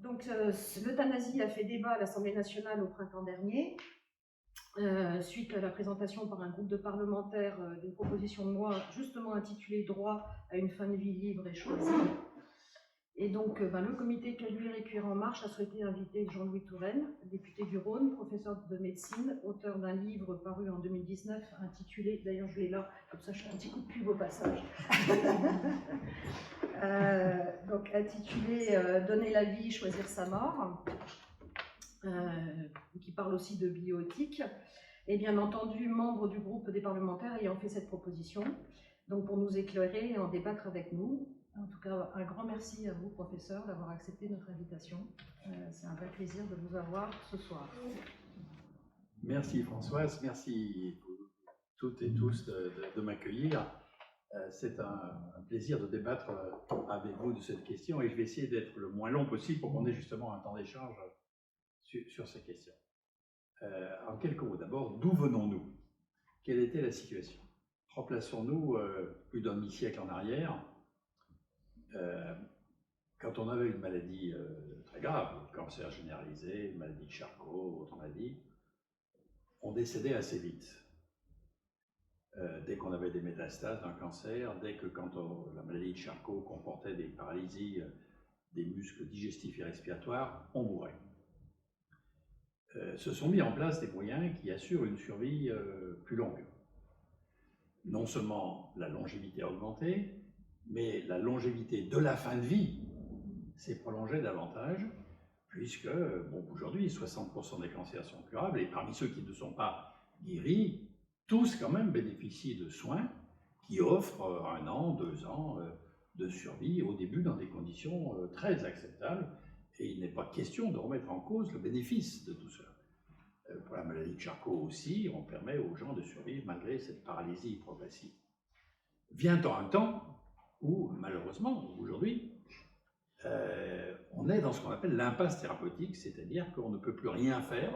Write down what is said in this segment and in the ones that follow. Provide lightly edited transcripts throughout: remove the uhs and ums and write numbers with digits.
Donc, l'euthanasie a fait débat à l'Assemblée nationale au printemps dernier, suite à la présentation par un groupe de parlementaires d'une proposition de loi justement intitulée « Droit à une fin de vie libre et choisie ». Et donc, le comité Caluire et Cuire en Marche a souhaité inviter Jean-Louis Touraine, député du Rhône, professeur de médecine, auteur d'un livre paru en 2019 intitulé, d'ailleurs je l'ai là, comme ça je fais un petit coup de pub au passage, donc intitulé Donner la vie, choisir sa mort, qui parle aussi de bioéthique, et bien entendu membre du groupe des parlementaires ayant fait cette proposition, donc pour nous éclairer et en débattre avec nous. En tout cas, un grand merci à vous, professeur, d'avoir accepté notre invitation. C'est un vrai plaisir de vous avoir ce soir. Merci Françoise, merci toutes et tous de m'accueillir. C'est un plaisir de débattre avec vous de cette question et je vais essayer d'être le moins long possible pour qu'on ait justement un temps d'échange sur ces questions. En quelques mots, d'abord, d'où venons-nous? Quelle était la situation? Replaçons-nous plus d'un demi-siècle en arrière. Quand on avait une maladie très grave, cancer généralisé, maladie de Charcot, autre maladie, on décédait assez vite. Dès qu'on avait des métastases d'un cancer, dès que la maladie de Charcot comportait des paralysies des muscles digestifs et respiratoires, on mourait. Se sont mis en place des moyens qui assurent une survie plus longue. Non seulement la longévité a augmenté, mais la longévité de la fin de vie s'est prolongée davantage, puisque aujourd'hui 60% des cancers sont curables, et parmi ceux qui ne sont pas guéris, tous quand même bénéficient de soins qui offrent 1 an, 2 ans de survie, au début dans des conditions très acceptables, et il n'est pas question de remettre en cause le bénéfice de tout cela. Pour la maladie de Charcot aussi, on permet aux gens de survivre malgré cette paralysie progressive. Vient-on un temps où, malheureusement, aujourd'hui, on est dans ce qu'on appelle l'impasse thérapeutique, c'est-à-dire qu'on ne peut plus rien faire,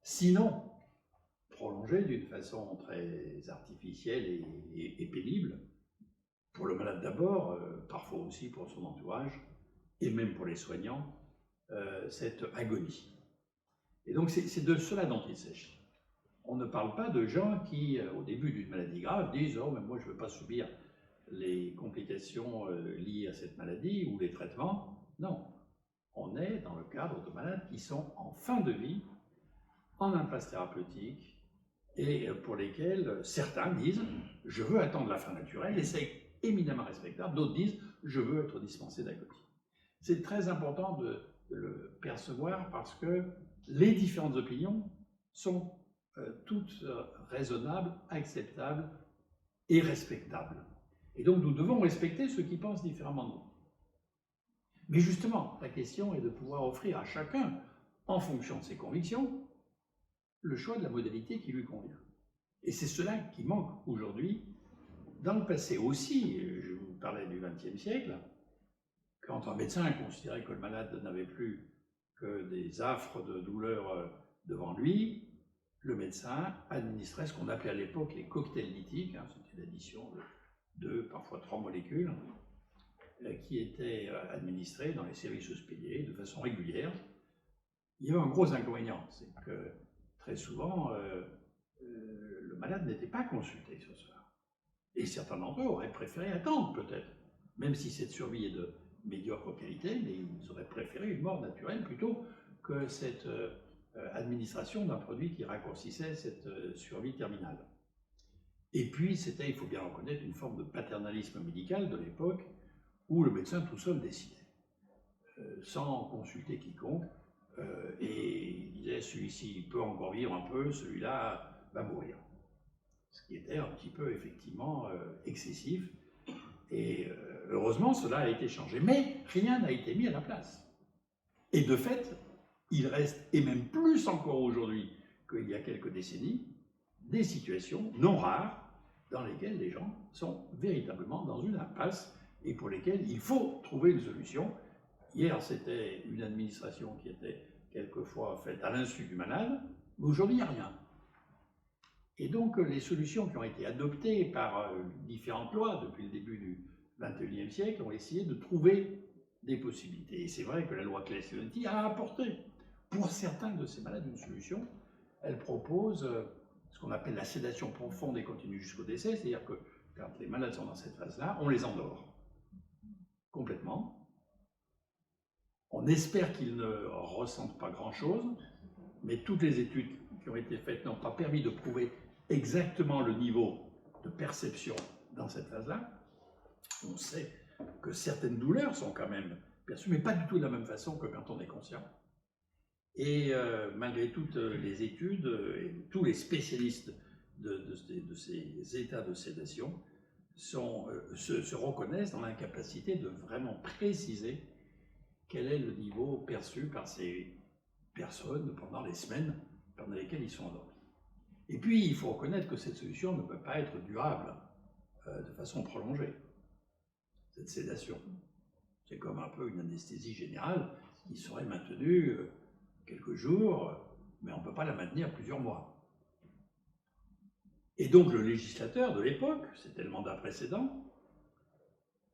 sinon prolonger d'une façon très artificielle et pénible, pour le malade d'abord, parfois aussi pour son entourage, et même pour les soignants, cette agonie. Et donc c'est de cela dont il s'agit. On ne parle pas de gens qui, au début d'une maladie grave, disent « Oh, mais moi je ne veux pas subir les complications liées à cette maladie ou les traitements ». Non, on est dans le cadre de malades qui sont en fin de vie, en impasse thérapeutique, et pour lesquels certains disent « Je veux attendre la fin naturelle », et c'est éminemment respectable. D'autres disent « Je veux être dispensé d'agonie ». C'est très important de le percevoir parce que les différentes opinions sont toutes raisonnables, acceptables et respectables. Et donc nous devons respecter ceux qui pensent différemment de nous. Mais justement, la question est de pouvoir offrir à chacun, en fonction de ses convictions, le choix de la modalité qui lui convient. Et c'est cela qui manque aujourd'hui. Dans le passé aussi, je vous parlais du XXe siècle, quand un médecin considérait que le malade n'avait plus que des affres de douleur devant lui, le médecin administrait ce qu'on appelait à l'époque les cocktails lithiques, c'était l'addition de 2, parfois 3 molécules, qui étaient administrées dans les services hospitaliers de façon régulière. Il y avait un gros inconvénient, c'est que très souvent, le malade n'était pas consulté ce soir. Et certains d'entre eux auraient préféré attendre peut-être, même si cette survie est de médiocre qualité, mais ils auraient préféré une mort naturelle plutôt que cette administration d'un produit qui raccourcissait cette survie terminale. Et puis, c'était, il faut bien reconnaître, une forme de paternalisme médical de l'époque où le médecin tout seul décidait, sans consulter quiconque, et il disait celui-ci peut encore vivre un peu, celui-là va mourir. Ce qui était un petit peu effectivement excessif. Et heureusement, cela a été changé. Mais rien n'a été mis à la place. Et de fait, il reste, et même plus encore aujourd'hui qu'il y a quelques décennies, des situations non rares dans lesquelles les gens sont véritablement dans une impasse et pour lesquelles il faut trouver une solution. Hier, c'était une administration qui était quelquefois faite à l'insu du malade, mais aujourd'hui, il n'y a rien. Et donc, les solutions qui ont été adoptées par différentes lois depuis le début du XXIe siècle ont essayé de trouver des possibilités. Et c'est vrai que la loi Claes-Leonetti a apporté, pour certains de ces malades, une solution. Elle propose ce qu'on appelle la sédation profonde et continue jusqu'au décès, c'est-à-dire que quand les malades sont dans cette phase-là, on les endort complètement. On espère qu'ils ne ressentent pas grand-chose, mais toutes les études qui ont été faites n'ont pas permis de prouver exactement le niveau de perception dans cette phase-là. On sait que certaines douleurs sont quand même perçues, mais pas du tout de la même façon que quand on est conscient. Et malgré toutes les études, et tous les spécialistes de ces états de sédation se reconnaissent dans l'incapacité de vraiment préciser quel est le niveau perçu par ces personnes pendant les semaines pendant lesquelles ils sont endormis. Et puis, il faut reconnaître que cette solution ne peut pas être durable de façon prolongée, cette sédation. C'est comme un peu une anesthésie générale qui serait maintenue quelques jours, mais on ne peut pas la maintenir plusieurs mois. Et donc le législateur de l'époque, c'était le mandat précédent,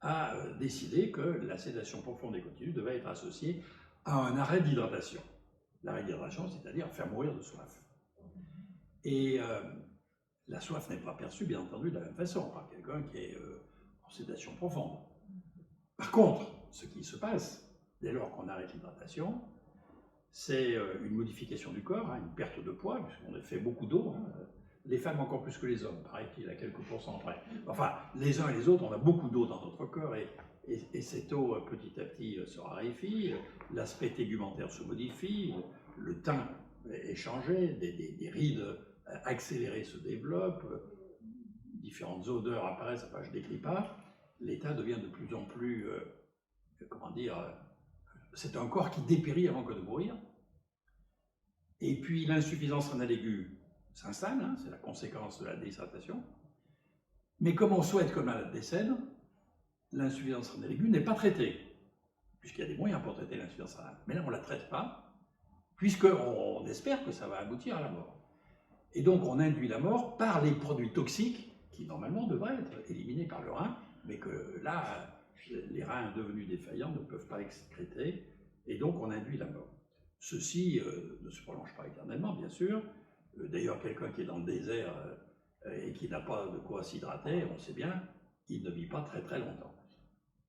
a décidé que la sédation profonde et continue devait être associée à un arrêt d'hydratation. L'arrêt d'hydratation, c'est-à-dire faire mourir de soif. Et la soif n'est pas perçue, bien entendu, de la même façon par quelqu'un qui est en sédation profonde. Par contre, ce qui se passe, dès lors qu'on arrête l'hydratation, c'est une modification du corps, une perte de poids, puisqu'on fait beaucoup d'eau. Les femmes encore plus que les hommes, paraît-il, à quelques pourcents près. Enfin, les uns et les autres, on a beaucoup d'eau dans notre corps, et cette eau, petit à petit, se raréfie, l'aspect tégumentaire se modifie, le teint est changé, des rides accélérées se développent, différentes odeurs apparaissent, enfin je ne décris pas, l'état devient de plus en plus, comment dire, c'est un corps qui dépérit avant que de mourir. Et puis l'insuffisance rénale aiguë s'installe, c'est la conséquence de la déshydratation. Mais comme on souhaite que le malade décède, l'insuffisance rénale aiguë n'est pas traitée, puisqu'il y a des moyens pour traiter l'insuffisance rénale. Mais là, on ne la traite pas, puisqu'on espère que ça va aboutir à la mort. Et donc, on induit la mort par les produits toxiques qui, normalement, devraient être éliminés par le rein, mais que là, les reins devenus défaillants ne peuvent pas excréter, et donc on induit la mort. Ceci ne se prolonge pas éternellement, bien sûr. D'ailleurs, quelqu'un qui est dans le désert et qui n'a pas de quoi s'hydrater, on sait bien, il ne vit pas très très longtemps.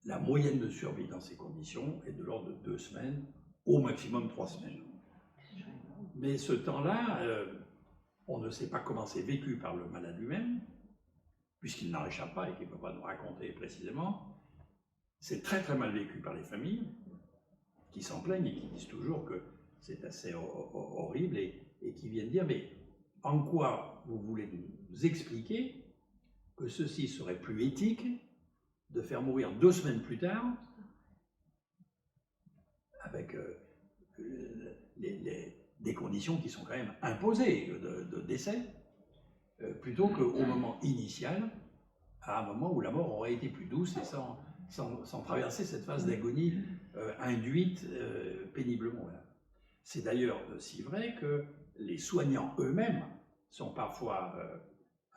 La moyenne de survie dans ces conditions est de l'ordre de 2 semaines, au maximum 3 semaines. Mais ce temps-là, on ne sait pas comment c'est vécu par le malade lui-même, puisqu'il n'en échappe pas et qu'il ne peut pas nous raconter précisément. C'est très très mal vécu par les familles, qui s'en plaignent et qui disent toujours que c'est assez horrible et qui viennent dire, mais en quoi vous voulez nous expliquer que ceci serait plus éthique de faire mourir 2 semaines plus tard avec des conditions qui sont quand même imposées de décès, plutôt qu'au moment initial, à un moment où la mort aurait été plus douce et sans traverser cette phase d'agonie induite péniblement. Voilà. C'est d'ailleurs si vrai que les soignants eux-mêmes sont parfois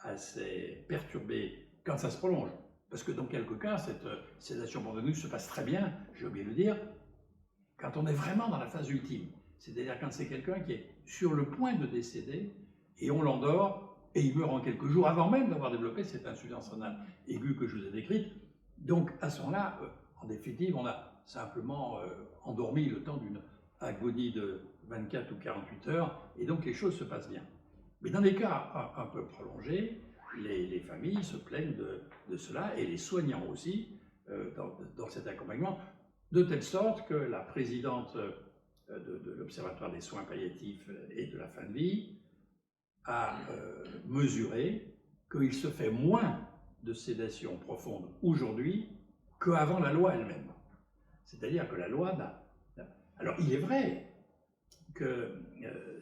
assez perturbés quand ça se prolonge. Parce que dans quelques cas, cette sédation abandonnée se passe très bien, j'ai oublié de le dire, quand on est vraiment dans la phase ultime. C'est-à-dire quand c'est quelqu'un qui est sur le point de décéder et on l'endort et il meurt en quelques jours avant même d'avoir développé cette insuffisance rénale aiguë que je vous ai décrite. Donc à ce moment-là, en définitive, on a simplement endormi le temps d'une agonie de 24 ou 48 heures et donc les choses se passent bien. Mais dans des cas un peu prolongés, les familles se plaignent de cela et les soignants aussi dans cet accompagnement, de telle sorte que la présidente de l'Observatoire des soins palliatifs et de la fin de vie a mesuré qu'il se fait moins de sédation profonde aujourd'hui qu'avant la loi elle-même. C'est-à-dire que la loi n'a... Alors il est vrai que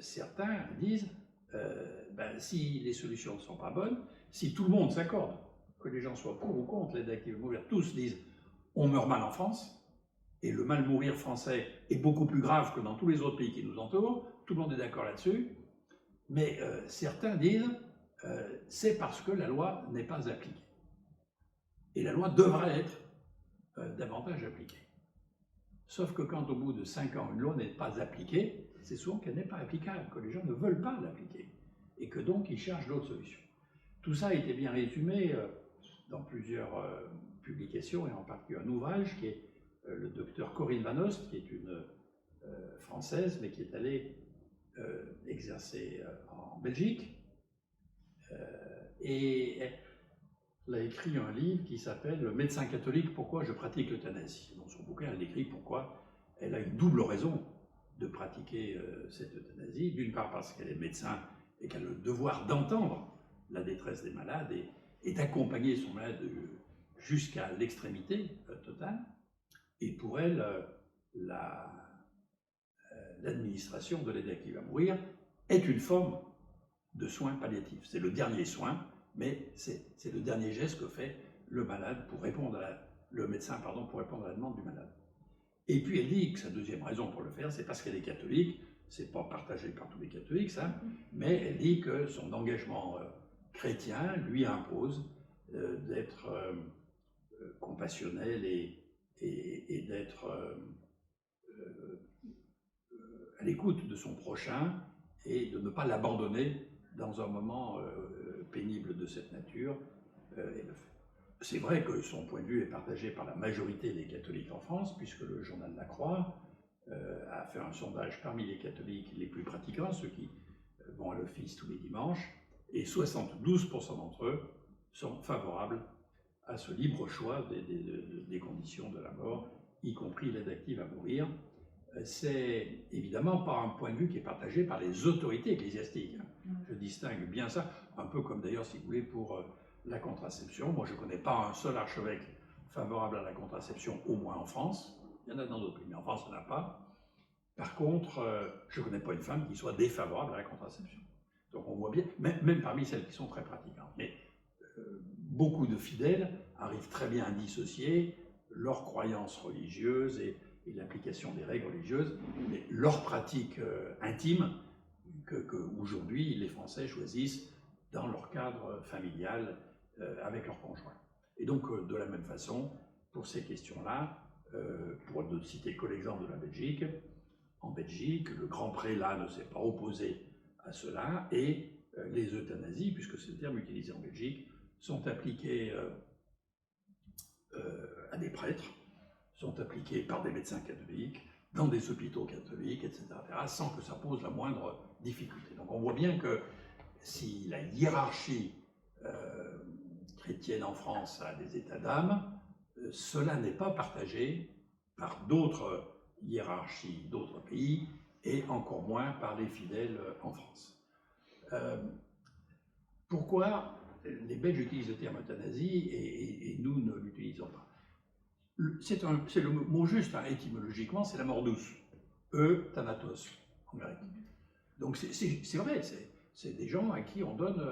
certains disent si les solutions ne sont pas bonnes, si tout le monde s'accorde, que les gens soient pour ou contre l'aide active à mourir, tous disent on meurt mal en France, et le mal mourir français est beaucoup plus grave que dans tous les autres pays qui nous entourent, tout le monde est d'accord là-dessus, mais certains disent c'est parce que la loi n'est pas appliquée. Et la loi devrait être davantage appliquée. Sauf que quand au bout de 5 ans, une loi n'est pas appliquée, c'est souvent qu'elle n'est pas applicable, que les gens ne veulent pas l'appliquer, et que donc ils cherchent d'autres solutions. Tout ça a été bien résumé dans plusieurs publications, et en particulier un ouvrage qui est le docteur Corinne Van Ost, qui est une Française, mais qui est allée exercer en Belgique. Et elle a écrit un livre qui s'appelle « Le médecin catholique, pourquoi je pratique l'euthanasie ». Dans son bouquin, elle décrit pourquoi elle a une double raison de pratiquer cette euthanasie. D'une part parce qu'elle est médecin et qu'elle a le devoir d'entendre la détresse des malades et d'accompagner son malade jusqu'à l'extrémité totale. Et pour elle, l'administration de l'aide active à mourir est une forme de soins palliatifs. C'est le dernier soin, mais c'est le dernier geste que fait le malade pour répondre le médecin pour répondre à la demande du malade. Et puis elle dit que sa deuxième raison pour le faire, c'est parce qu'elle est catholique. C'est pas partagé par tous les catholiques, ça, mais elle dit que son engagement chrétien lui impose d'être compassionnel et d'être à l'écoute de son prochain et de ne pas l'abandonner dans un moment pénible de cette nature. C'est vrai que son point de vue est partagé par la majorité des catholiques en France, puisque le journal La Croix a fait un sondage parmi les catholiques les plus pratiquants, ceux qui vont à l'office tous les dimanches, et 72% d'entre eux sont favorables à ce libre choix des conditions de la mort, y compris l'aide active à mourir. C'est évidemment pas un point de vue qui est partagé par les autorités ecclésiastiques. Je distingue bien ça, un peu comme d'ailleurs, si vous voulez, pour la contraception. Moi, je ne connais pas un seul archevêque favorable à la contraception, au moins en France. Il y en a dans d'autres pays, mais en France, il n'y en a pas. Par contre, je ne connais pas une femme qui soit défavorable à la contraception. Donc on voit bien, même parmi celles qui sont très pratiquantes. Mais beaucoup de fidèles arrivent très bien à dissocier leurs croyances religieuses et l'application des règles religieuses, mais leur pratique intime que aujourd'hui les Français choisissent dans leur cadre familial avec leur conjoint. Et donc de la même façon, pour ces questions-là, pour ne citer que l'exemple de la Belgique, en Belgique, le grand prélat ne s'est pas opposé à cela et les euthanasies, puisque c'est le terme utilisé en Belgique, sont appliquées à des prêtres, sont appliquées par des médecins catholiques, dans des hôpitaux catholiques, etc., sans que ça pose la moindre difficulté. Donc on voit bien que si la hiérarchie chrétienne en France a des états d'âme, cela n'est pas partagé par d'autres hiérarchies d'autres pays, et encore moins par les fidèles en France. Pourquoi les Belges utilisent le terme euthanasie et nous ne l'utilisons pas? C'est le mot juste, hein, étymologiquement, c'est la mort douce. Thanatos, en grec. Donc c'est vrai, c'est des gens à qui on donne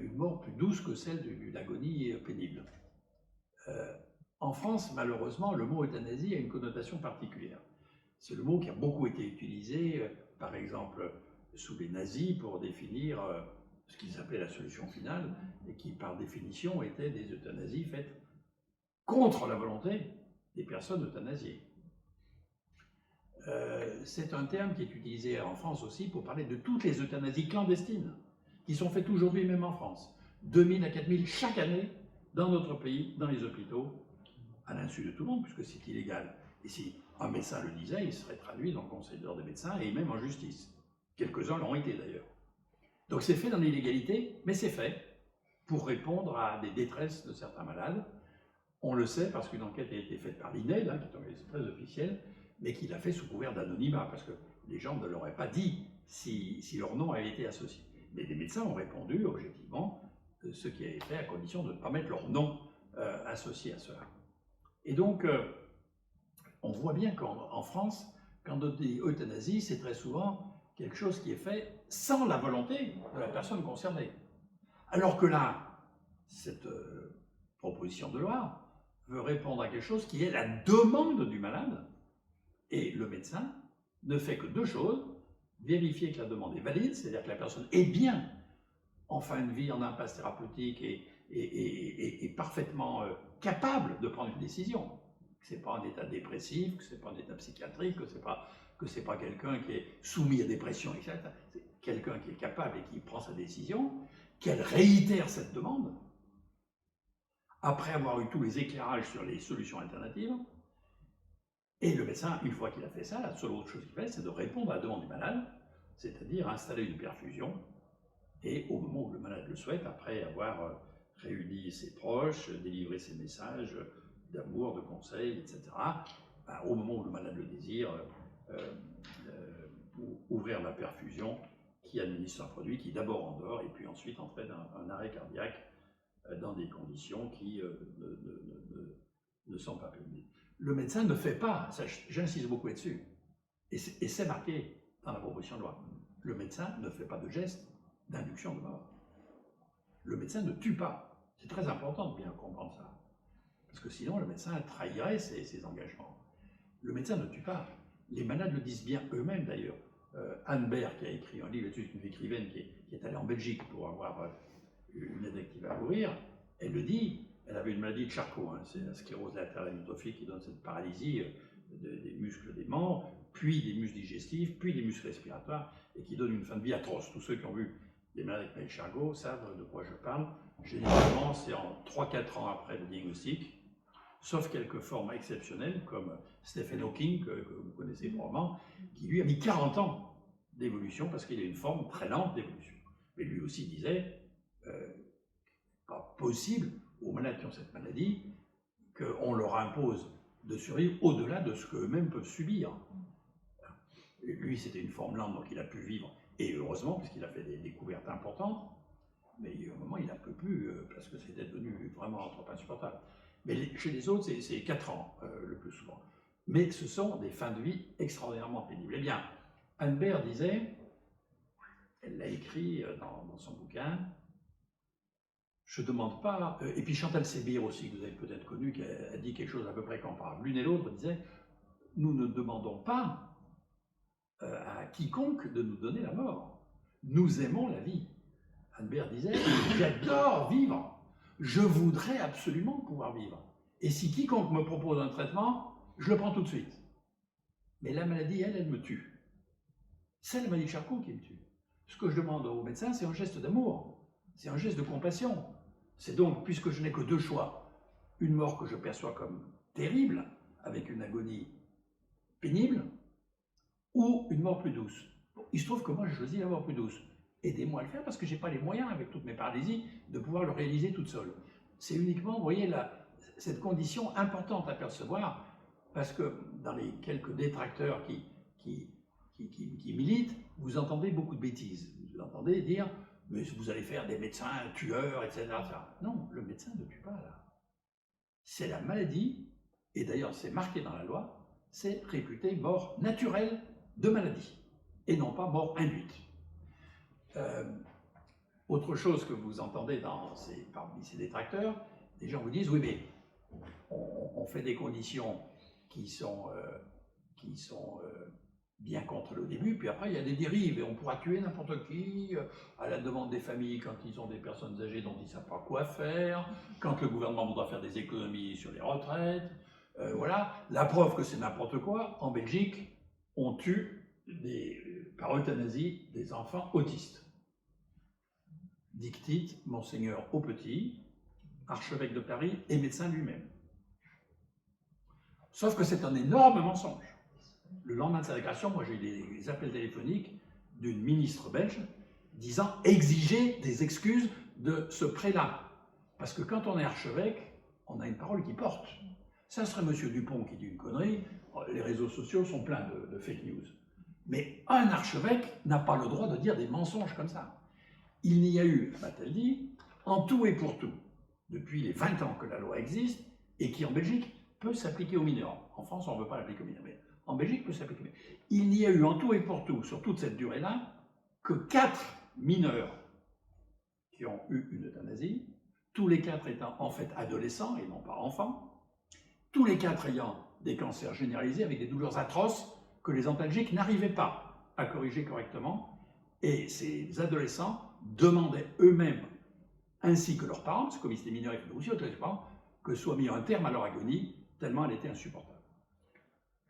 une mort plus douce que celle d'une agonie pénible. En France, malheureusement, le mot euthanasie a une connotation particulière. C'est le mot qui a beaucoup été utilisé, par exemple, sous les nazis, pour définir ce qu'ils appelaient la solution finale, et qui, par définition, étaient des euthanasies faites contre la volonté des personnes euthanasiées. C'est un terme qui est utilisé en France aussi pour parler de toutes les euthanasies clandestines, qui sont faites aujourd'hui même en France. 2000 à 4000 chaque année dans notre pays, dans les hôpitaux, à l'insu de tout le monde, puisque c'est illégal. Et si un médecin le disait, il serait traduit dans le Conseil d'ordre des médecins et même en justice. Quelques-uns l'ont été d'ailleurs. Donc c'est fait dans l'illégalité, mais c'est fait pour répondre à des détresses de certains malades. On le sait parce qu'une enquête a été faite par l'INED, hein, qui est un organisme très officiel, mais qui l'a fait sous couvert d'anonymat, parce que les gens ne l'auraient pas dit si leur nom avait été associé. Mais les médecins ont répondu objectivement, ce qui a été fait à condition de ne pas mettre leur nom associé à cela. Et donc, on voit bien qu'en France, quand on dit euthanasie, c'est très souvent quelque chose qui est fait sans la volonté de la personne concernée. Alors que là, cette proposition de loi veut répondre à quelque chose qui est la demande du malade, et le médecin ne fait que deux choses: vérifier que la demande est valide, c'est-à-dire que la personne est bien en fin de vie, en impasse thérapeutique et parfaitement capable de prendre une décision. que ce n'est pas un état dépressif, que ce n'est pas un état psychiatrique, que ce n'est pas quelqu'un qui est soumis à des pressions, etc. C'est quelqu'un qui est capable et qui prend sa décision, qu'elle réitère cette demande, après avoir eu tous les éclairages sur les solutions alternatives. Et le médecin, une fois qu'il a fait ça, la seule autre chose qu'il fait, c'est de répondre à la demande du malade, c'est-à-dire installer une perfusion, et au moment où le malade le souhaite, après avoir réuni ses proches, délivré ses messages d'amour, de conseils, etc., ben, au moment où le malade le désire, ouvrir la perfusion qui administre un produit qui d'abord endort et puis ensuite entraîne un arrêt cardiaque dans des conditions qui ne sont pas permises. Le médecin ne fait pas, j'insiste beaucoup là-dessus, et c'est marqué dans la proposition de loi, le médecin ne fait pas de geste d'induction de mort. Le médecin ne tue pas. C'est très important de bien comprendre ça. Parce que sinon, le médecin trahirait ses engagements. Le médecin ne tue pas. Les malades le disent bien eux-mêmes d'ailleurs. Anne Baird, qui a écrit un livre là-dessus, une écrivaine qui est allée en Belgique pour avoir une aide active à mourir, elle le dit, elle avait une maladie de Charcot, hein, c'est la sclérose latérale amyotrophique qui donne cette paralysie des muscles des membres, puis des muscles digestifs, puis des muscles respiratoires, et qui donne une fin de vie atroce. Tous ceux qui ont vu des malades avec Charcot savent de quoi je parle. Généralement, c'est en 3-4 ans après le diagnostic, sauf quelques formes exceptionnelles, comme Stephen Hawking, que vous connaissez probablement, qui lui a mis 40 ans d'évolution, parce qu'il a une forme très lente d'évolution. Mais lui aussi disait, pas possible aux malades qui ont cette maladie, qu'on leur impose de survivre au-delà de ce qu'eux-mêmes peuvent subir. Et lui, c'était une forme lente, donc il a pu vivre, et heureusement, puisqu'il a fait des découvertes importantes, mais à un moment, il n'en peut plus, parce que c'était devenu vraiment trop insupportable. Mais chez les autres, c'est 4 ans, le plus souvent. Mais ce sont des fins de vie extraordinairement pénibles. Eh bien, Anne Baird disait, elle l'a écrit dans son bouquin, je ne demande pas, et puis Chantal Sébir aussi, que vous avez peut-être connu, qui a dit quelque chose à peu près comparable. L'une et l'autre disaient, nous ne demandons pas à quiconque de nous donner la mort. Nous aimons la vie. Anne Baird disait, j'adore vivre, je voudrais absolument pouvoir vivre. Et si quiconque me propose un traitement, je le prends tout de suite. Mais la maladie, elle me tue. C'est la maladie de Charcot qui me tue. Ce que je demande aux médecins, c'est un geste d'amour, c'est un geste de compassion. C'est donc, puisque je n'ai que 2 choix, une mort que je perçois comme terrible, avec une agonie pénible, ou une mort plus douce. Bon, il se trouve que moi, je choisis la mort plus douce. Aidez-moi à le faire parce que je n'ai pas les moyens, avec toutes mes paralysies, de pouvoir le réaliser toute seule. C'est uniquement, vous voyez, cette condition importante à percevoir, parce que dans les quelques détracteurs qui militent, vous entendez beaucoup de bêtises. Vous entendez dire, mais vous allez faire des médecins tueurs, etc. Non, le médecin ne tue pas là. C'est la maladie, et d'ailleurs c'est marqué dans la loi, c'est réputé mort naturelle de maladie, et non pas mort induite. Autre chose que vous entendez parmi ces détracteurs, des gens vous disent, oui mais on fait des conditions qui sont bien contrôlées au début, puis après il y a des dérives, et on pourra tuer n'importe qui, à la demande des familles quand ils ont des personnes âgées dont ils ne savent pas quoi faire, quand le gouvernement voudra faire des économies sur les retraites, voilà. La preuve que c'est n'importe quoi, en Belgique, on tue par euthanasie des enfants autistes. Dictite Monseigneur Aupetit, archevêque de Paris et médecin lui-même. Sauf que c'est un énorme mensonge. Le lendemain de sa déclaration, moi j'ai eu des appels téléphoniques d'une ministre belge disant exiger des excuses de ce prélat. Parce que quand on est archevêque, on a une parole qui porte. Ça serait M. Dupont qui dit une connerie, les réseaux sociaux sont pleins de fake news. Mais un archevêque n'a pas le droit de dire des mensonges comme ça. Il n'y a eu, m'a-t-elle dit, en tout et pour tout, depuis les 20 ans que la loi existe, et qui en Belgique peut s'appliquer aux mineurs. En France, on ne veut pas l'appliquer aux mineurs, mais en Belgique peut s'appliquer aux mineurs. Il n'y a eu en tout et pour tout, sur toute cette durée-là, que 4 mineurs qui ont eu une euthanasie, tous les 4 étant en fait adolescents et non pas enfants, tous les 4 ayant des cancers généralisés avec des douleurs atroces que les antalgiques n'arrivaient pas à corriger correctement, et ces adolescents demandaient eux-mêmes, ainsi que leurs parents, parce que comme ils étaient mineurs et que aussi que soit mis un terme à leur agonie, tellement elle était insupportable.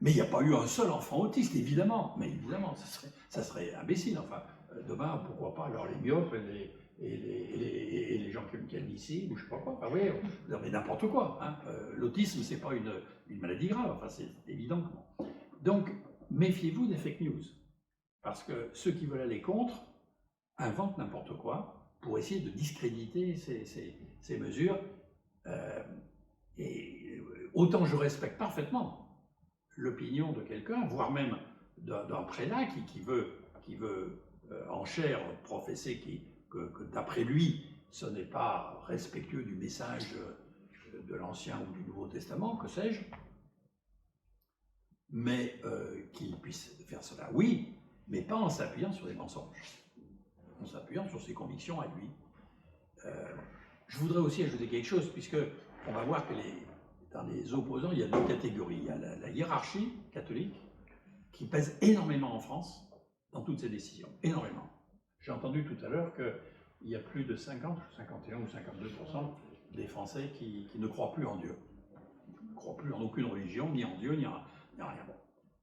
Mais il n'y a pas eu un seul enfant autiste, évidemment. Mais évidemment, ça serait imbécile. Enfin, demain, pourquoi pas alors les myopes et les gens qui ont ici, ou je ne sais pas quoi. Enfin, oui, non, mais n'importe quoi. Hein. L'autisme, ce n'est pas une maladie grave. Enfin, c'est évident que non. Donc, méfiez-vous des fake news. Parce que ceux qui veulent aller contre inventent n'importe quoi pour essayer de discréditer ces mesures. Et autant je respecte parfaitement l'opinion de quelqu'un, voire même d'un prélat qui veut en chair professer que d'après lui, ce n'est pas respectueux du message de l'Ancien ou du Nouveau Testament, que sais-je, mais qu'il puisse faire cela, oui, mais pas en s'appuyant sur des mensonges, en s'appuyant sur ses convictions à lui. Je voudrais aussi ajouter quelque chose, puisque on va voir que dans les opposants, il y a deux catégories. Il y a la hiérarchie catholique, qui pèse énormément en France, dans toutes ses décisions, énormément. J'ai entendu tout à l'heure qu'il y a plus de 50, 51 ou 52% des Français qui ne croient plus en Dieu. Ils ne croient plus en aucune religion, ni en Dieu, ni en rien. Bon.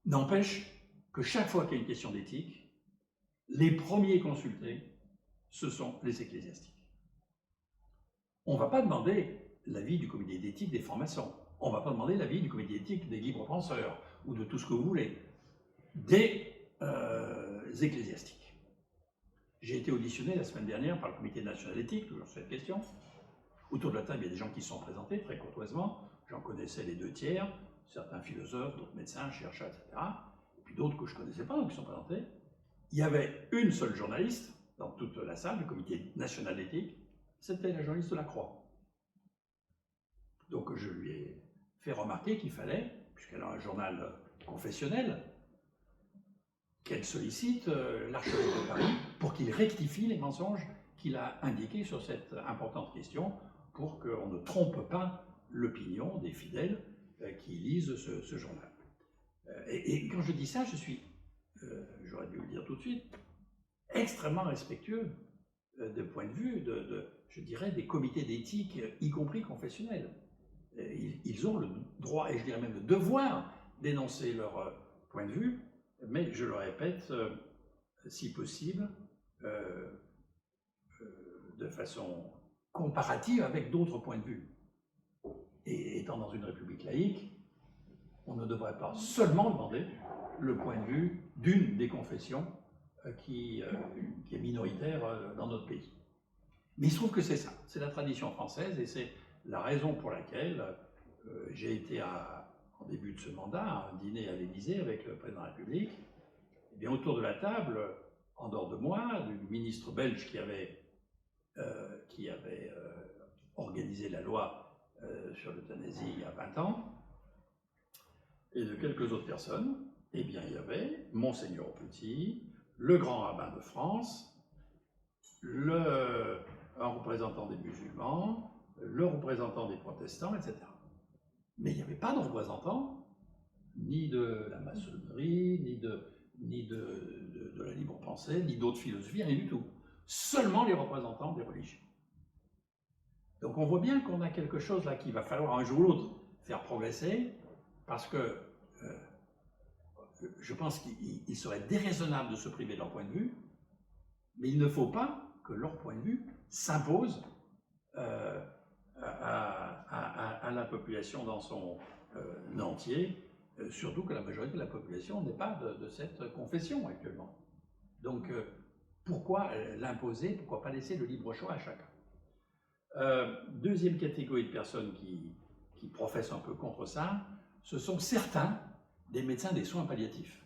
N'empêche que chaque fois qu'il y a une question d'éthique, les premiers consultés, ce sont les ecclésiastiques. On ne va pas demander l'avis du comité d'éthique des francs-maçons. On ne va pas demander l'avis du comité d'éthique des libres penseurs, ou de tout ce que vous voulez. Des ecclésiastiques. J'ai été auditionné la semaine dernière par le comité national d'éthique, toujours sur cette question. Autour de la table, il y a des gens qui se sont présentés très courtoisement. J'en connaissais les 2 tiers, certains philosophes, d'autres médecins, chercheurs, etc. Et puis d'autres que je ne connaissais pas, donc qui sont présentés. Il y avait une seule journaliste dans toute la salle du comité national d'éthique, c'était la journaliste de la Croix. Donc je lui ai fait remarquer qu'il fallait, puisqu'elle a un journal confessionnel, qu'elle sollicite l'archevêque de Paris pour qu'il rectifie les mensonges qu'il a indiqués sur cette importante question, pour qu'on ne trompe pas l'opinion des fidèles qui lisent ce journal. Et quand je dis ça, je suis, j'aurais dû le dire tout de suite, extrêmement respectueux de point de vue, je dirais, des comités d'éthique, y compris confessionnels. Ils ont le droit, et je dirais même le devoir, d'énoncer leur point de vue, mais je le répète, si possible, de façon comparative avec d'autres points de vue. Et étant dans une république laïque, on ne devrait pas seulement demander le point de vue d'une des confessions qui est minoritaire dans notre pays. Mais il se trouve que c'est ça, c'est la tradition française, et c'est la raison pour laquelle j'ai été en début de ce mandat à un dîner à l'Élysée avec le président de la République. Et bien autour de la table, en dehors de moi, du ministre belge qui avait organisé la loi sur l'euthanasie il y a 20 ans, et de quelques autres personnes, eh bien il y avait Monseigneur Petit, le grand rabbin de France, un représentant des musulmans, le représentant des protestants, etc. Mais il n'y avait pas de représentant ni de la maçonnerie, ni de la libre pensée, ni d'autres philosophies, rien du tout. Seulement les représentants des religions. Donc on voit bien qu'on a quelque chose là qu'il va falloir un jour ou l'autre faire progresser, parce que je pense qu'il serait déraisonnable de se priver de leur point de vue, mais il ne faut pas que leur point de vue s'impose à la population dans son entier, surtout que la majorité de la population n'est pas de cette confession actuellement. Donc pourquoi l'imposer, pourquoi pas laisser le libre choix à chacun? Deuxième catégorie de personnes qui professent un peu contre ça, ce sont certains des médecins des soins palliatifs.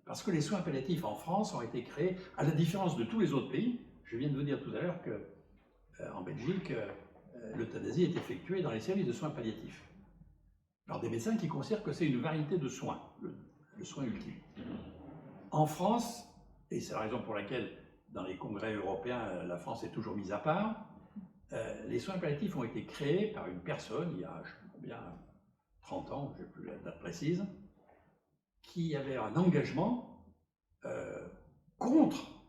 Parce que les soins palliatifs en France ont été créés, à la différence de tous les autres pays. Je viens de vous dire tout à l'heure qu'en Belgique, l'euthanasie est effectuée dans les services de soins palliatifs. Alors des médecins qui considèrent que c'est une variété de soins, le soin ultime. En France, et c'est la raison pour laquelle dans les congrès européens, la France est toujours mise à part, les soins palliatifs ont été créés par une personne, il y a, je ne sais plus combien, 30 ans, je n'ai plus la date précise, qui avait un engagement contre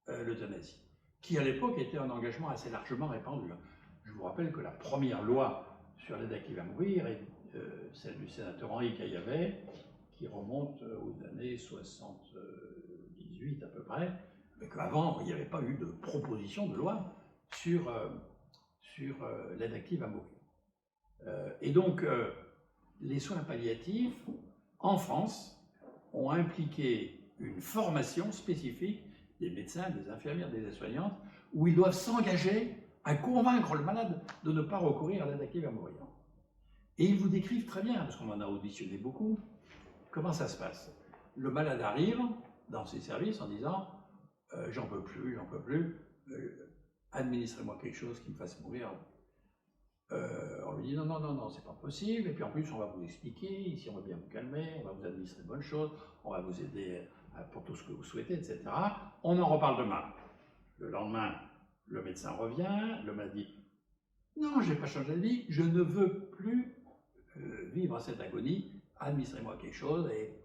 l'euthanasie, qui à l'époque était un engagement assez largement répandu. Je vous rappelle que la première loi sur l'aide active à mourir celle du sénateur Henri Caillavet, qui remonte aux années 78 à peu près, mais qu'avant, il n'y avait pas eu de proposition de loi sur l'aide active à mourir. Et donc, les soins palliatifs, en France, ont impliqué une formation spécifique des médecins, des infirmières, des aides-soignantes, où ils doivent s'engager à convaincre le malade de ne pas recourir à l'aide active à mourir. Et ils vous décrivent très bien, parce qu'on en a auditionné beaucoup, comment ça se passe. Le malade arrive dans ses services en disant « j'en peux plus, administrez-moi quelque chose qui me fasse mourir ». On lui dit non, c'est pas possible, et puis en plus on va vous expliquer, ici on va bien vous calmer, on va vous administrer de bonnes choses, on va vous aider pour tout ce que vous souhaitez, etc. On en reparle demain. Le lendemain, le médecin revient, le malade dit non, je n'ai pas changé de vie, je ne veux plus vivre cette agonie, administrez-moi quelque chose, et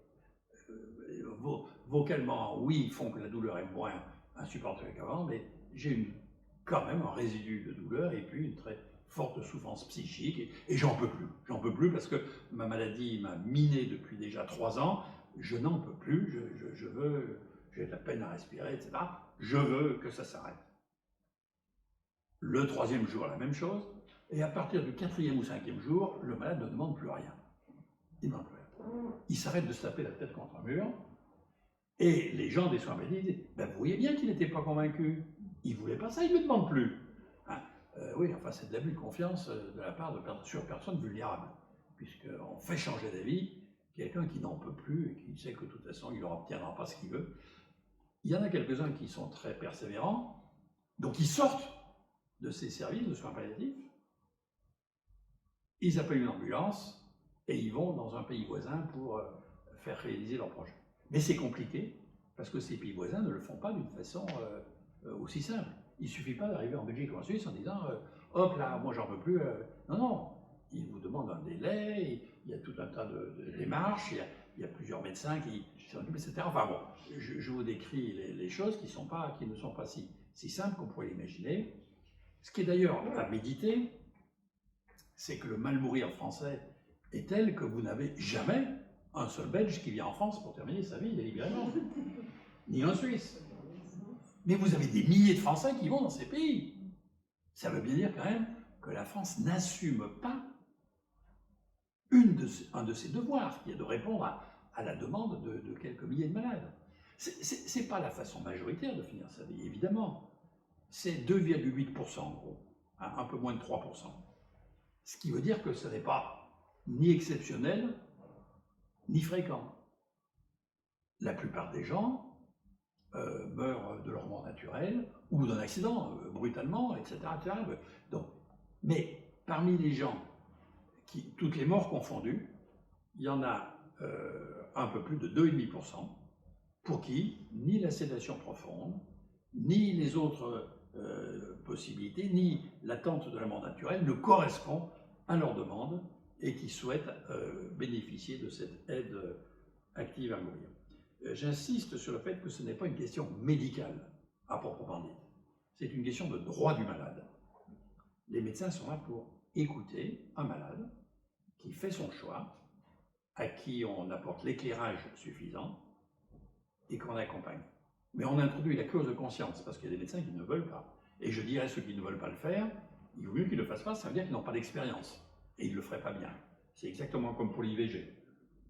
vocalement, oui, ils font que la douleur est moins insupportable qu'avant, mais j'ai quand même un résidu de douleur et puis une très forte souffrance psychique, et j'en peux plus parce que ma maladie m'a miné depuis déjà 3 ans, je n'en peux plus, j'ai de la peine à respirer, etc. Je veux que ça s'arrête. Le 3e jour, la même chose, et à partir du 4e ou 5e jour, le malade ne demande plus rien. Il ne demande plus rien. Il s'arrête de se taper la tête contre un mur, et les gens des soins palliatifs disent ben, vous voyez bien qu'il n'était pas convaincu, il ne voulait pas ça, il ne le demande plus. Oui, enfin, c'est de l'abus de confiance de la part sur personnes vulnérables, puisqu'on fait changer d'avis quelqu'un qui n'en peut plus et qui sait que de toute façon, il n'obtiendra pas ce qu'il veut. Il y en a quelques-uns qui sont très persévérants, donc ils sortent de ces services de soins palliatifs, ils appellent une ambulance et ils vont dans un pays voisin pour faire réaliser leur projet. Mais c'est compliqué, parce que ces pays voisins ne le font pas d'une façon aussi simple. Il ne suffit pas d'arriver en Belgique ou en Suisse en disant hop là, moi j'en veux plus. Non, ils vous demandent un délai, il y a tout un tas de démarches, il y a plusieurs médecins qui s'en occupent, etc. Enfin bon, je vous décris les choses qui ne sont pas si simples qu'on pourrait l'imaginer. Ce qui est d'ailleurs à méditer, c'est que le mal mourir français est tel que vous n'avez jamais un seul Belge qui vient en France pour terminer sa vie délibérément, ni un Suisse. Mais vous avez des milliers de Français qui vont dans ces pays. Ça veut bien dire quand même que la France n'assume pas un de ses devoirs, qui est de répondre à la demande de quelques milliers de malades. Ce n'est pas la façon majoritaire de finir sa vie, évidemment. C'est 2,8% en gros, hein, un peu moins de 3%. Ce qui veut dire que ce n'est pas ni exceptionnel, ni fréquent. La plupart des gens meurent de leur mort naturelle ou d'un accident, brutalement, etc. Donc, mais parmi les gens, toutes les morts confondues, il y en a un peu plus de 2,5% pour qui ni la sédation profonde, ni les autres possibilités, ni l'attente de la mort naturelle ne correspond à leur demande et qui souhaitent bénéficier de cette aide active à mourir. J'insiste sur le fait que ce n'est pas une question médicale à proprement dit. C'est une question de droit du malade. Les médecins sont là pour écouter un malade qui fait son choix, à qui on apporte l'éclairage suffisant et qu'on accompagne. Mais on introduit la clause de conscience parce qu'il y a des médecins qui ne veulent pas. Et je dirais à ceux qui ne veulent pas le faire, il vaut mieux qu'ils ne le fassent pas, ça veut dire qu'ils n'ont pas d'expérience et ils ne le feraient pas bien. C'est exactement comme pour l'IVG.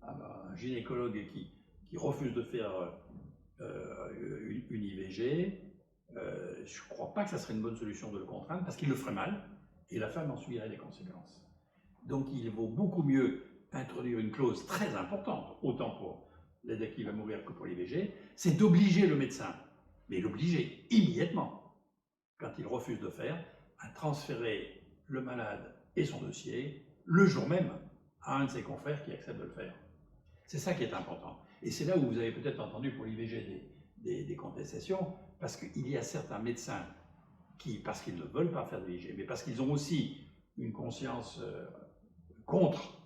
Un gynécologue qui refuse de faire une IVG, je ne crois pas que ça serait une bonne solution de le contraindre parce qu'il le ferait mal et la femme en subirait les conséquences. Donc il vaut beaucoup mieux introduire une clause très importante, autant pour l'aide active à mourir que pour l'IVG, c'est d'obliger le médecin, mais l'obliger immédiatement, quand il refuse de faire, à transférer le malade et son dossier le jour même à un de ses confrères qui accepte de le faire. C'est ça qui est important. Et c'est là où vous avez peut-être entendu pour l'IVG des contestations, parce qu'il y a certains médecins qui, parce qu'ils ne veulent pas faire de l'IVG, mais parce qu'ils ont aussi une conscience contre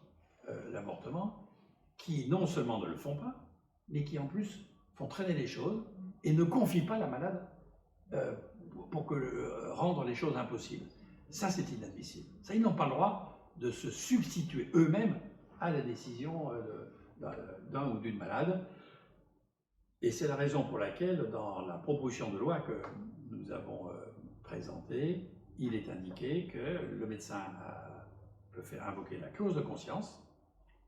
l'avortement, qui non seulement ne le font pas, mais qui en plus font traîner les choses et ne confient pas la malade pour rendre les choses impossibles. Ça, c'est inadmissible. Ça, ils n'ont pas le droit de se substituer eux-mêmes à la décision d'un ou d'une malade. Et c'est la raison pour laquelle, dans la proposition de loi que nous avons présentée, il est indiqué que le médecin peut faire invoquer la clause de conscience,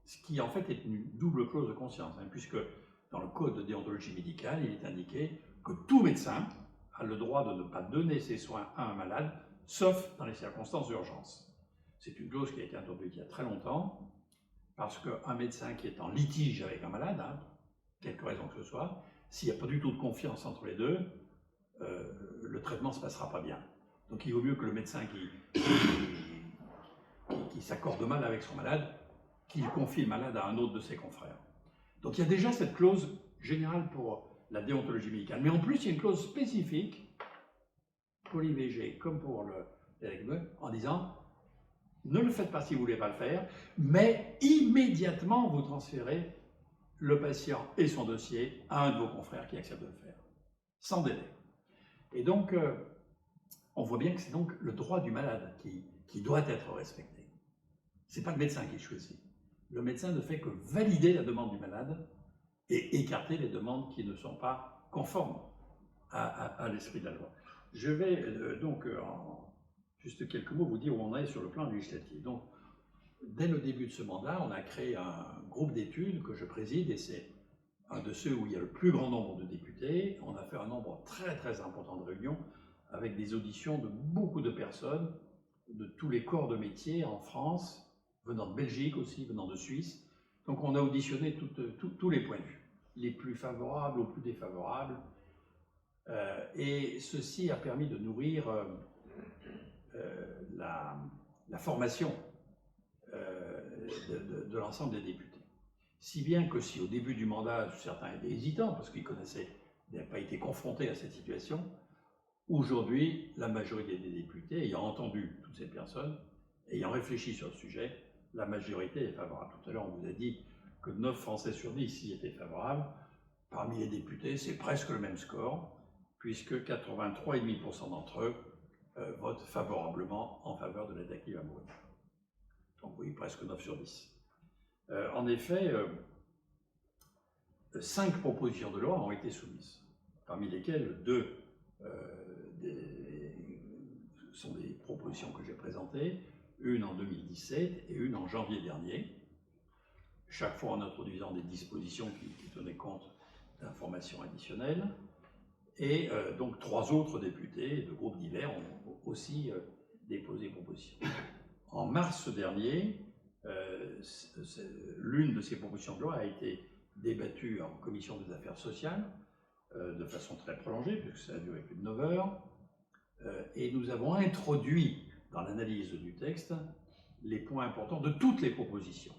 ce qui en fait est une double clause de conscience, hein, puisque dans le code de déontologie médicale, il est indiqué que tout médecin a le droit de ne pas donner ses soins à un malade, sauf dans les circonstances d'urgence. C'est une clause qui a été introduite il y a très longtemps, parce qu'un médecin qui est en litige avec un malade, hein, quelque raison que ce soit, s'il n'y a pas du tout de confiance entre les deux, le traitement ne se passera pas bien. Donc il vaut mieux que le médecin qui s'accorde mal avec son malade, qu'il confie le malade à un autre de ses confrères. Donc il y a déjà cette clause générale pour la déontologie médicale. Mais en plus, il y a une clause spécifique pour l'IVG comme pour le en disant ne le faites pas si vous ne voulez pas le faire, mais immédiatement vous transférez le patient et son dossier à un de vos confrères qui accepte de le faire, sans délai. Et donc, on voit bien que c'est donc le droit du malade qui doit être respecté. Ce n'est pas le médecin qui choisit. Le médecin ne fait que valider la demande du malade et écarter les demandes qui ne sont pas conformes à l'esprit de la loi. Je vais donc, en juste quelques mots, vous dire où on est sur le plan législatif. Donc, dès le début de ce mandat, on a créé un groupe d'études que je préside, et c'est un de ceux où il y a le plus grand nombre de députés. On a fait un nombre très très important de réunions avec des auditions de beaucoup de personnes, de tous les corps de métier en France, venant de Belgique aussi, venant de Suisse. Donc on a auditionné tous les points de vue, les plus favorables aux plus défavorables. Et ceci a permis de nourrir la formation de l'ensemble des députés. Si bien que si au début du mandat, certains étaient hésitants parce qu'ils n'avaient pas été confrontés à cette situation, aujourd'hui, la majorité des députés, ayant entendu toutes ces personnes, ayant réfléchi sur le sujet, la majorité est favorable. Tout à l'heure, on vous a dit que 9 Français sur 10 y étaient favorables. Parmi les députés, c'est presque le même score, puisque 83,5% d'entre eux votent favorablement en faveur de l'aide active à mourir. Donc oui, presque 9 sur 10. En effet, 5 propositions de loi ont été soumises, parmi lesquelles 2 sont des propositions que j'ai présentées, une en 2017 et une en janvier dernier, chaque fois en introduisant des dispositions qui tenaient compte d'informations additionnelles. Et donc 3 autres députés de groupes divers ont aussi déposé propositions. En mars dernier, l'une de ces propositions de loi a été débattue en commission des affaires sociales de façon très prolongée, puisque ça a duré plus de 9 heures, et nous avons introduit dans l'analyse du texte les points importants de toutes les propositions.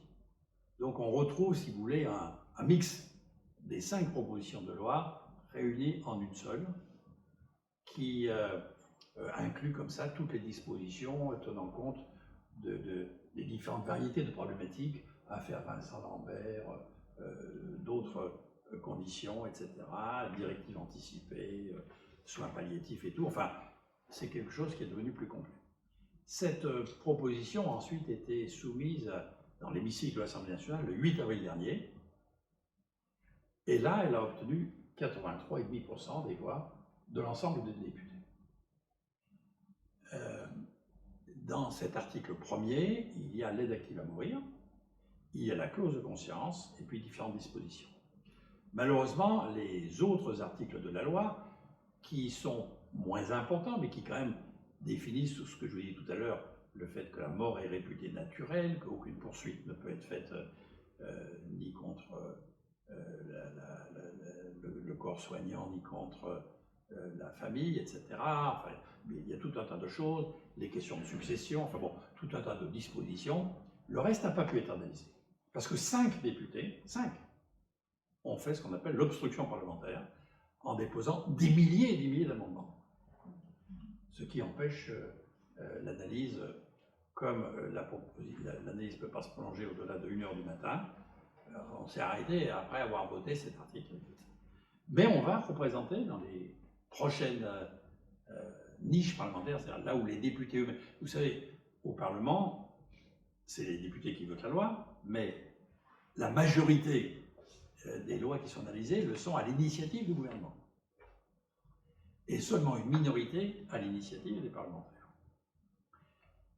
Donc on retrouve, si vous voulez, un mix des 5 propositions de loi réunies en une seule, qui inclut comme ça toutes les dispositions tenant compte des différentes variétés de problématiques, affaire Vincent Lambert, d'autres conditions, etc., directives anticipées, soins palliatifs et tout. Enfin, c'est quelque chose qui est devenu plus complet. Cette proposition a ensuite été soumise dans l'hémicycle de l'Assemblée nationale le 8 avril dernier, et là, elle a obtenu 83,5% des voix de l'ensemble des députés. Dans cet article premier, il y a l'aide active à mourir, il y a la clause de conscience, et puis différentes dispositions. Malheureusement, les autres articles de la loi, qui sont moins importants, mais qui quand même définissent tout ce que je vous ai dit tout à l'heure, le fait que la mort est réputée naturelle, qu'aucune poursuite ne peut être faite ni contre le corps soignant, ni contre la famille, etc. Enfin, il y a tout un tas de choses, les questions de succession, enfin bon, tout un tas de dispositions. Le reste n'a pas pu être analysé. Parce que 5 députés, 5, ont fait ce qu'on appelle l'obstruction parlementaire, en déposant des milliers et des milliers d'amendements. Ce qui empêche l'analyse, comme l'analyse ne peut pas se prolonger au-delà de 1h du matin, on s'est arrêté après avoir voté cet article. Mais on va représenter dans les prochaines niches parlementaires, c'est-à-dire là où les députés eux-mêmes... Vous savez, au Parlement, c'est les députés qui votent la loi, mais la majorité des lois qui sont analysées le sont à l'initiative du gouvernement. Et seulement une minorité à l'initiative des parlementaires.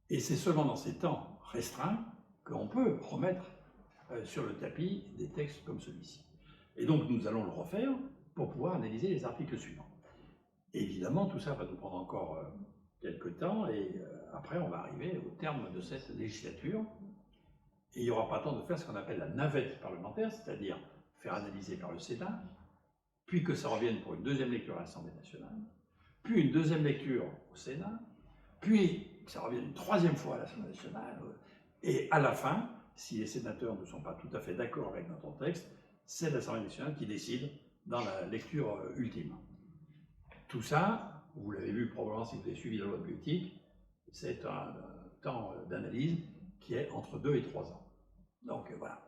Et c'est seulement dans ces temps restreints qu'on peut remettre sur le tapis des textes comme celui-ci. Et donc nous allons le refaire pour pouvoir analyser les articles suivants. Évidemment, tout ça va nous prendre encore quelques temps, et après on va arriver au terme de cette législature. Et il n'y aura pas temps de faire ce qu'on appelle la navette parlementaire, c'est-à-dire faire analyser par le Sénat, puis que ça revienne pour une deuxième lecture à l'Assemblée nationale, puis une deuxième lecture au Sénat, puis que ça revienne une troisième fois à l'Assemblée nationale, et à la fin, si les sénateurs ne sont pas tout à fait d'accord avec notre texte, c'est l'Assemblée nationale qui décide dans la lecture ultime. Tout ça, vous l'avez vu probablement si vous avez suivi la loi de bioéthique, c'est un temps d'analyse qui est entre 2 et 3 ans. Donc voilà.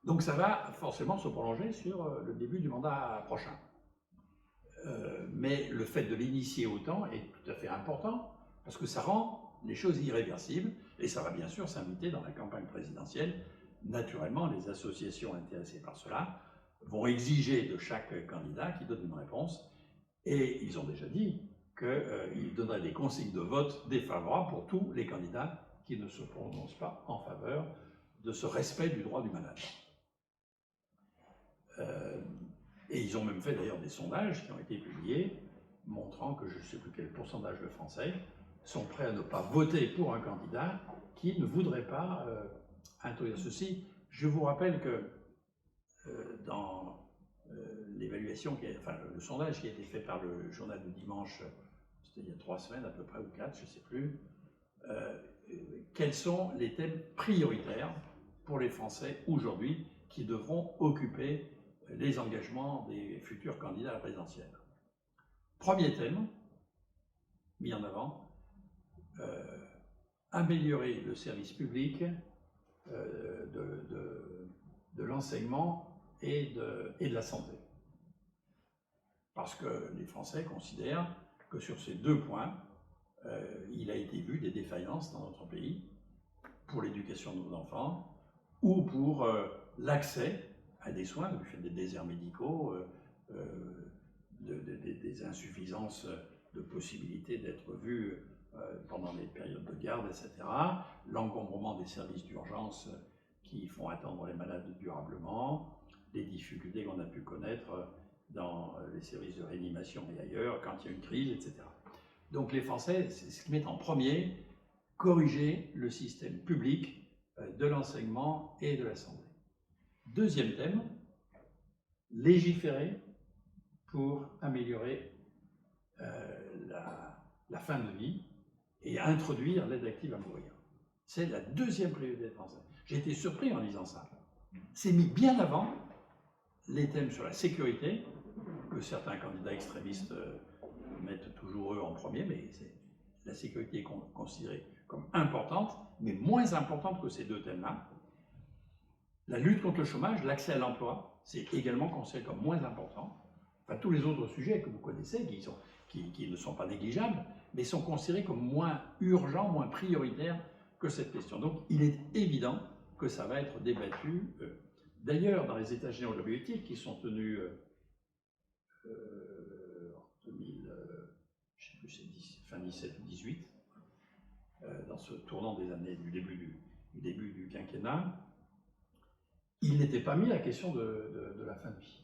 Donc ça va forcément se prolonger sur le début du mandat prochain. Mais le fait de l'initier autant est tout à fait important parce que ça rend les choses irréversibles et ça va bien sûr s'inviter dans la campagne présidentielle. Naturellement, les associations intéressées par cela vont exiger de chaque candidat qu'il donne une réponse et ils ont déjà dit qu'ils donneraient des consignes de vote défavorables pour tous les candidats qui ne se prononcent pas en faveur de ce respect du droit du malade. Et ils ont même fait d'ailleurs des sondages qui ont été publiés montrant que je ne sais plus quel pourcentage de Français sont prêts à ne pas voter pour un candidat qui ne voudrait pas introduire ceci. Je vous rappelle que dans l'évaluation, enfin le sondage qui a été fait par le journal du dimanche, c'était il y a 3 semaines à peu près, ou 4, je ne sais plus, quels sont les thèmes prioritaires pour les Français aujourd'hui qui devront occuper les engagements des futurs candidats à la présidentielle. Premier thème, mis en avant, améliorer le service public de l'enseignement et de la santé. Parce que les Français considèrent que sur ces 2 points, il a été vu des défaillances dans notre pays pour l'éducation de nos enfants ou pour l'accès à des soins, du fait des déserts médicaux, des insuffisances de possibilités d'être vus pendant les périodes de garde, etc. L'encombrement des services d'urgence qui font attendre les malades durablement, les difficultés qu'on a pu connaître dans les services de réanimation et ailleurs quand il y a une crise, etc. Donc les Français, c'est ce qu'ils mettent en premier, corriger le système public de l'enseignement et de la santé. Deuxième thème, légiférer pour améliorer la fin de vie et introduire l'aide active à mourir. C'est la deuxième priorité des Français. J'ai été surpris en lisant ça. C'est mis bien avant les thèmes sur la sécurité, que certains candidats extrémistes mettent toujours eux en premier, mais la sécurité est considérée comme importante, mais moins importante que ces 2 thèmes-là. La lutte contre le chômage, l'accès à l'emploi, c'est également considéré comme moins important. Enfin, tous les autres sujets que vous connaissez, qui ne sont pas négligeables, mais sont considérés comme moins urgents, moins prioritaires que cette question. Donc, il est évident que ça va être débattu. D'ailleurs, dans les États généraux de la bioéthique, qui sont tenus en 2000, je ne sais plus, c'est fin 17 ou 18, dans ce tournant des années du début du quinquennat, il n'était pas mis la question de la fin de vie.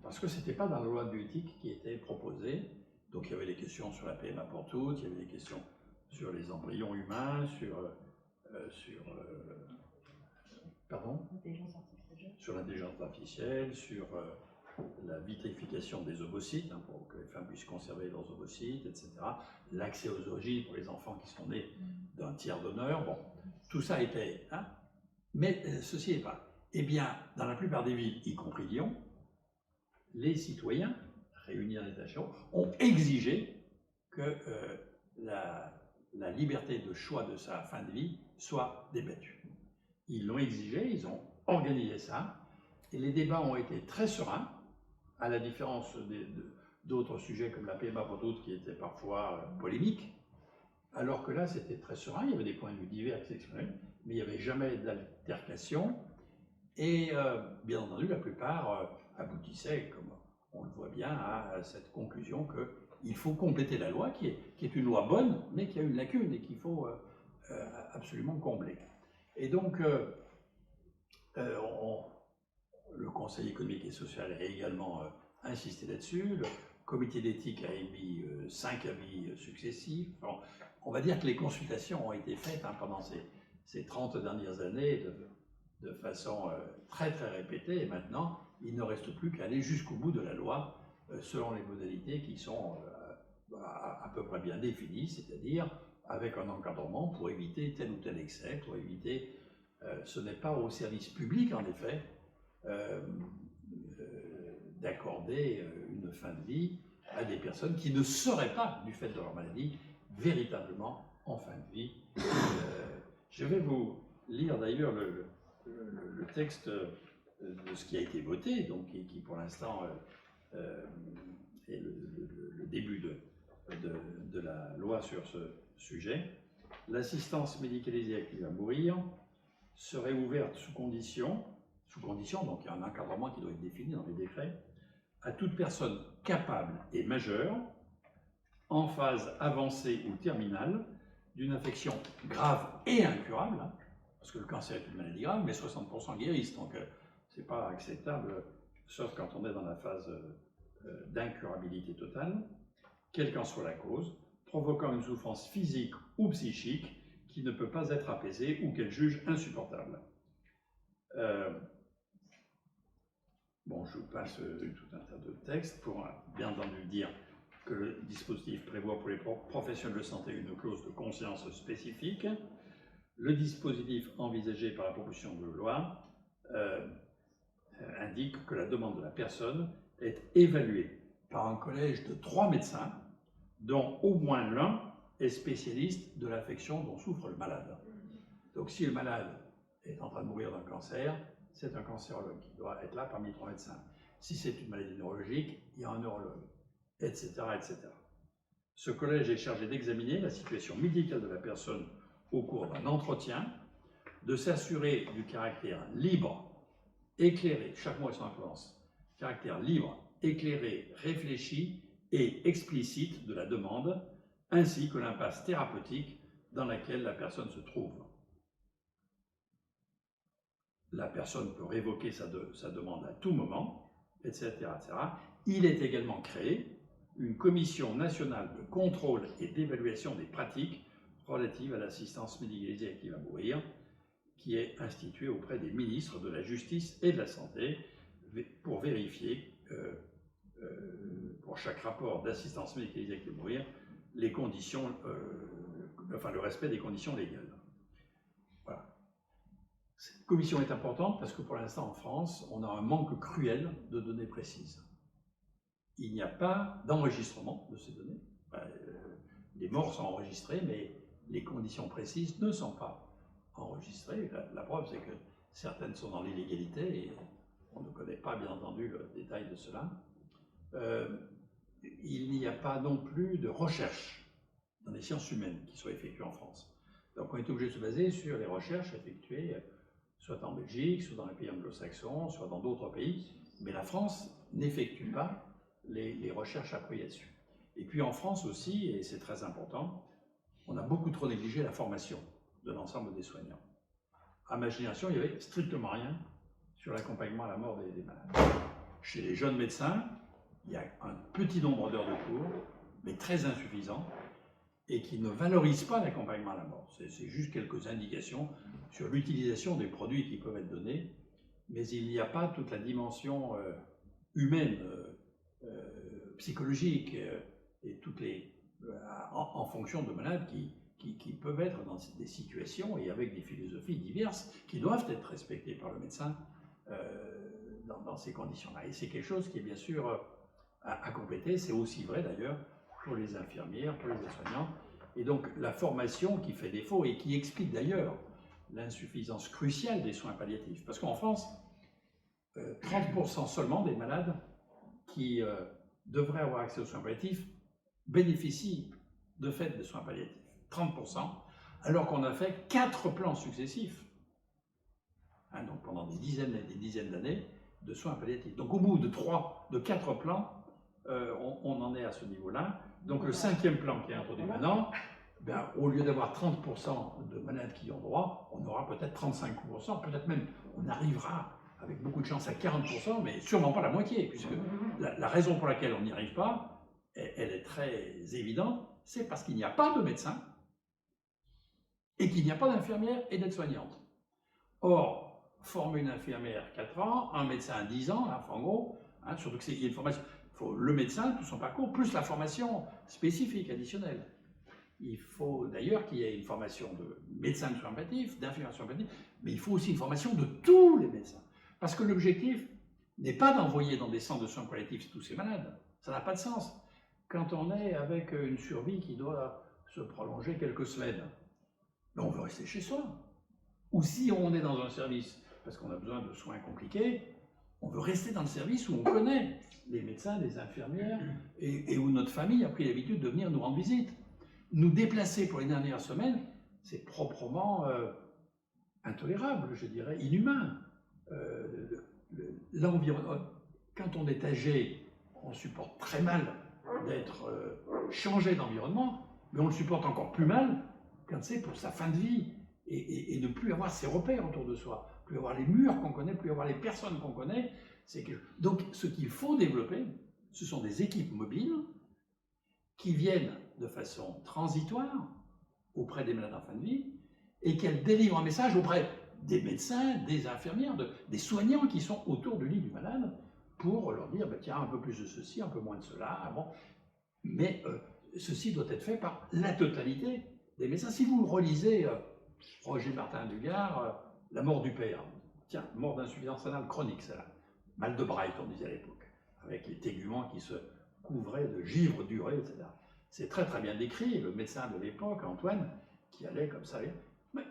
Parce que ce n'était pas dans la loi de bioéthique qui était proposée. Donc il y avait des questions sur la PMA pour toutes, il y avait des questions sur les embryons humains, sur l'intelligence artificielle, sur la vitrification des ovocytes, pour que les femmes puissent conserver leurs ovocytes, etc. L'accès aux origines pour les enfants qui sont nés d'un tiers donneur. Bon, tout ça était... mais ceci n'est pas. Eh bien, dans la plupart des villes, y compris Lyon, les citoyens, réunis en état généraux, ont exigé que la liberté de choix de sa fin de vie soit débattue. Ils l'ont exigé, ils ont organisé ça, et les débats ont été très sereins, à la différence d'autres sujets comme la PMA pour toutes qui étaient parfois polémiques, alors que là c'était très serein, il y avait des points de vue divers qui s'exprimaient, mais il n'y avait jamais d'altercation. Et bien entendu, la plupart aboutissaient, comme on le voit bien, à cette conclusion qu'il faut compléter la loi, qui est une loi bonne, mais qui a une lacune et qu'il faut absolument combler. Et donc, le Conseil économique et social a également insisté là-dessus. Le comité d'éthique a émis 5 avis successifs. Bon, on va dire que les consultations ont été faites pendant ces 30 dernières années de façon très très répétée. Et maintenant, il ne reste plus qu'à aller jusqu'au bout de la loi selon les modalités qui sont à peu près bien définies, c'est-à-dire avec un encadrement pour éviter tel ou tel excès, pour éviter... ce n'est pas au service public, en effet, d'accorder une fin de vie à des personnes qui ne seraient pas, du fait de leur maladie, véritablement en fin de vie. Je vais vous lire d'ailleurs le texte de ce qui a été voté, donc qui pour l'instant est le début de la loi sur ce sujet. L'assistance médicalisée à qui va mourir serait ouverte sous condition, donc il y a un encadrement qui doit être défini dans les décrets, à toute personne capable et majeure, en phase avancée ou terminale, d'une infection grave et incurable, parce que le cancer est une maladie grave, mais 60% guérissent, donc c'est pas acceptable, sauf quand on est dans la phase d'incurabilité totale, quelle qu'en soit la cause, provoquant une souffrance physique ou psychique qui ne peut pas être apaisée ou qu'elle juge insupportable. Bon, je vous passe tout un tas de textes pour bien entendu dire que le dispositif prévoit pour les professionnels de santé une clause de conscience spécifique. Le dispositif envisagé par la proposition de loi indique que la demande de la personne est évaluée par un collège de 3 médecins, dont au moins l'un est spécialiste de l'affection dont souffre le malade. Donc si le malade est en train de mourir d'un cancer, c'est un cancérologue qui doit être là parmi 3 médecins. Si c'est une maladie neurologique, il y a un neurologue, etc., etc. Ce collège est chargé d'examiner la situation médicale de la personne au cours d'un entretien, de s'assurer du caractère libre, éclairé, chaque mot est son influence, caractère libre, éclairé, réfléchi et explicite de la demande, ainsi que l'impasse thérapeutique dans laquelle la personne se trouve. La personne peut révoquer sa demande à tout moment, etc., etc. Il est également créé une commission nationale de contrôle et d'évaluation des pratiques relatives à l'assistance médicalisée à qui va mourir, qui est instituée auprès des ministres de la Justice et de la Santé pour vérifier, pour chaque rapport d'assistance médicalisée à qui va mourir, les conditions, le respect des conditions légales. Voilà. Cette commission est importante parce que pour l'instant en France, on a un manque cruel de données précises. Il n'y a pas d'enregistrement de ces données. Les morts sont enregistrés, mais les conditions précises ne sont pas enregistrées. La preuve, c'est que certaines sont dans l'illégalité et on ne connaît pas, bien entendu, le détail de cela. Il n'y a pas non plus de recherche dans les sciences humaines qui soit effectuée en France. Donc on est obligé de se baser sur les recherches effectuées soit en Belgique, soit dans les pays anglo-saxons, soit dans d'autres pays, mais la France n'effectue pas les recherches appropriées là-dessus. Et puis en France aussi, et c'est très important, on a beaucoup trop négligé la formation de l'ensemble des soignants. À ma génération, il n'y avait strictement rien sur l'accompagnement à la mort des malades. Chez les jeunes médecins, il y a un petit nombre d'heures de cours, mais très insuffisant, et qui ne valorisent pas l'accompagnement à la mort. C'est juste quelques indications sur l'utilisation des produits qui peuvent être donnés, mais il n'y a pas toute la dimension humaine, psychologique, et toutes les, en fonction de malades qui peuvent être dans des situations et avec des philosophies diverses qui doivent être respectées par le médecin dans ces conditions-là. Et c'est quelque chose qui est bien sûr à compléter. C'est aussi vrai d'ailleurs pour les infirmières, pour les aides-soignants. Et donc la formation qui fait défaut et qui explique d'ailleurs l'insuffisance cruciale des soins palliatifs. Parce qu'en France, 30% seulement des malades qui devraient avoir accès aux soins palliatifs bénéficient de fait des soins palliatifs. 30%, alors qu'on a fait 4 plans successifs, hein, donc pendant des dizaines et des dizaines d'années, de soins palliatifs. Donc au bout de 4 plans, on en est à ce niveau-là. Donc le 5e plan qui est introduit maintenant, ben, au lieu d'avoir 30% de malades qui y ont droit, on aura peut-être 35%, peut-être même on arrivera avec beaucoup de chance à 40%, mais sûrement pas la moitié, puisque la raison pour laquelle on n'y arrive pas, elle est très évidente, c'est parce qu'il n'y a pas de médecin et qu'il n'y a pas d'infirmière et d'aide-soignante. Or, former une infirmière 4 ans, un médecin 10 ans, hein, en gros, hein, surtout qu'il y a une formation, il faut le médecin, tout son parcours, plus la formation spécifique, additionnelle. Il faut d'ailleurs qu'il y ait une formation de médecin de soins palliatifs, d'infirmière de soins palliatifs, mais il faut aussi une formation de tous les médecins. Parce que l'objectif n'est pas d'envoyer dans des centres de soins palliatifs tous ces malades. Ça n'a pas de sens. Quand on est avec une survie qui doit se prolonger quelques semaines, on veut rester chez soi. Ou si on est dans un service, parce qu'on a besoin de soins compliqués, on veut rester dans le service où on connaît les médecins, les infirmières, et où notre famille a pris l'habitude de venir nous rendre visite. Nous déplacer pour les dernières semaines, c'est proprement intolérable, je dirais, inhumain. Quand on est âgé, on supporte très mal d'être changé d'environnement, mais on le supporte encore plus mal quand c'est pour sa fin de vie, et ne plus avoir ses repères autour de soi, plus avoir les murs qu'on connaît, plus avoir les personnes qu'on connaît. Donc ce qu'il faut développer, ce sont des équipes mobiles qui viennent de façon transitoire auprès des malades en fin de vie, et qu'elles délivrent un message auprès des médecins, des infirmières, des soignants qui sont autour du lit du malade, pour leur dire, bah, tiens, un peu plus de ceci, un peu moins de cela, bon. Mais ceci doit être fait par la totalité des médecins. Si vous relisez Roger Martin Dugard, La mort du père, tiens, mort d'insuffisance rénale chronique, celle-là, mal de Bright, on disait à l'époque, avec les téguments qui se couvraient de givre duré, etc. C'est très très bien décrit, le médecin de l'époque, Antoine, qui allait comme ça,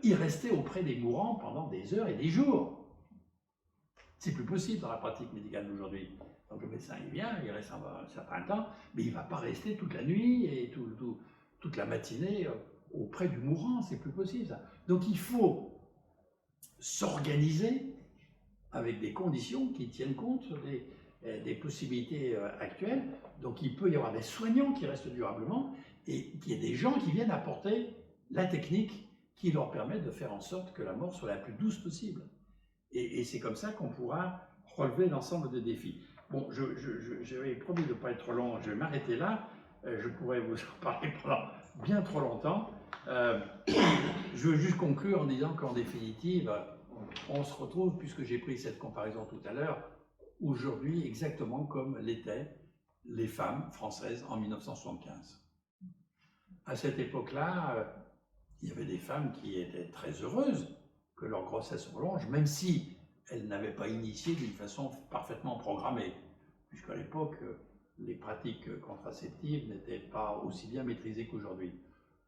il restait auprès des mourants pendant des heures et des jours. C'est plus possible dans la pratique médicale d'aujourd'hui. Donc le médecin, il vient, il reste un certain temps, mais il ne va pas rester toute la nuit et toute la matinée auprès du mourant, c'est plus possible ça. Donc il faut s'organiser avec des conditions qui tiennent compte des possibilités actuelles. Donc il peut y avoir des soignants qui restent durablement et qu'il y ait des gens qui viennent apporter la technique qui leur permet de faire en sorte que la mort soit la plus douce possible. Et c'est comme ça qu'on pourra relever l'ensemble des défis. Bon, j'avais promis de ne pas être trop long, je vais m'arrêter là. Je pourrais vous en parler pendant bien trop longtemps. Je veux juste conclure en disant qu'en définitive, on se retrouve, puisque j'ai pris cette comparaison tout à l'heure, aujourd'hui exactement comme l'étaient les femmes françaises en 1975. À cette époque-là, il y avait des femmes qui étaient très heureuses que leur grossesse se prolonge, même si elles n'avaient pas initié d'une façon parfaitement programmée, puisqu'à l'époque, les pratiques contraceptives n'étaient pas aussi bien maîtrisées qu'aujourd'hui.